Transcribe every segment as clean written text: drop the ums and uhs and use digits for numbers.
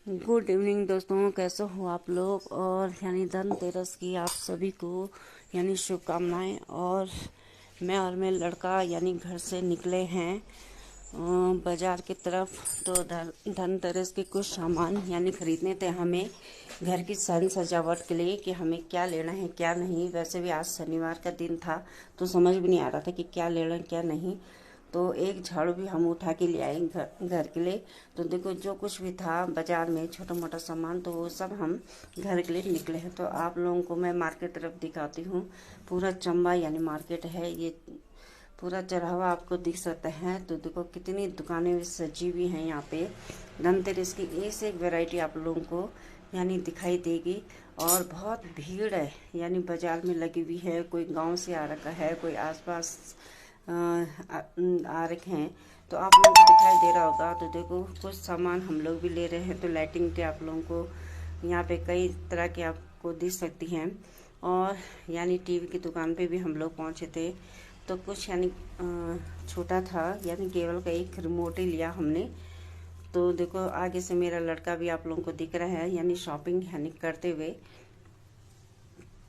Good evening दोस्तों, कैसे हो आप लोग। और धनतेरस की आप सभी को शुभकामनाएं। और मैं लड़का घर से निकले हैं बाजार की तरफ। तो धनतेरस के कुछ सामान खरीदने थे हमें घर की सजावट के लिए, कि हमें क्या लेना है क्या नहीं। वैसे भी आज शनिवार का दिन था तो समझ भी नहीं आ रहा था कि क्या लेना क्या नहीं। तो एक झाड़ू भी हम उठा के ले आए घर के लिए। तो देखो, जो कुछ भी था बाजार में छोटा मोटा सामान, तो वो सब हम घर के लिए निकले हैं। तो आप लोगों को मैं मार्केट तरफ दिखाती हूँ। पूरा चंबा मार्केट है ये, पूरा चढ़ा हुआ आपको दिख सकता है। तो देखो कितनी दुकानें भी सजी हुई हैं यहाँ पे। धनतेरस की एक से एक वैरायटी आप लोगों को दिखाई देगी। और बहुत भीड़ है बाजार में लगी हुई है। कोई गांव से आ रखा है, कोई आसपास आ रखे हैं। तो आप लोगों को दिखाई दे रहा होगा। तो देखो कुछ सामान हम लोग भी ले रहे हैं। तो लाइटिंग के आप लोगों को यहाँ पे कई तरह के आपको दिख सकती हैं। और टीवी की दुकान पे भी हम लोग पहुँचे थे। तो कुछ छोटा था, केवल का एक रिमोट ही लिया हमने। तो देखो आगे से मेरा लड़का भी आप लोगों को दिख रहा है शॉपिंग करते हुए।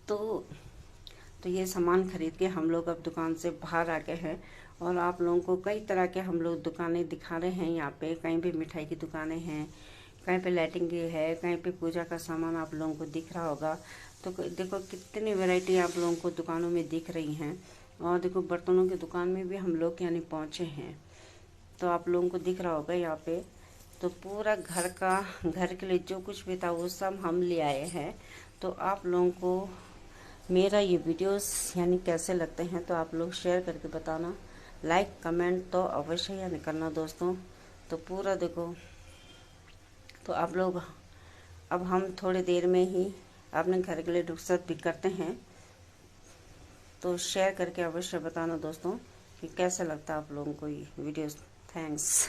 तो ये सामान खरीद के हम लोग अब दुकान से बाहर आ गए हैं। और आप लोगों को कई तरह के हम लोग दुकानें दिखा रहे हैं यहाँ पे। कहीं पे मिठाई की दुकानें हैं, कहीं पे लाइटिंग की है, कहीं पे पूजा का सामान आप लोगों को दिख रहा होगा। तो देखो कितनी वैरायटी आप लोगों को दुकानों में दिख रही हैं। और देखो बर्तनों की दुकान में भी हम लोग पहुँचे हैं। तो आप लोगों को दिख रहा होगा यहाँ पे। तो पूरा घर के लिए जो कुछ भी था वो सब हम ले आए हैं। तो आप लोगों को मेरा ये वीडियोस कैसे लगते हैं तो आप लोग शेयर करके बताना। लाइक कमेंट तो अवश्य करना दोस्तों। तो पूरा देखो, तो आप लोग अब हम थोड़ी देर में ही अपने घर के लिए रुखसत भी करते हैं। तो शेयर करके अवश्य बताना दोस्तों कि कैसा लगता है आप लोगों को ये वीडियोस। थैंक्स।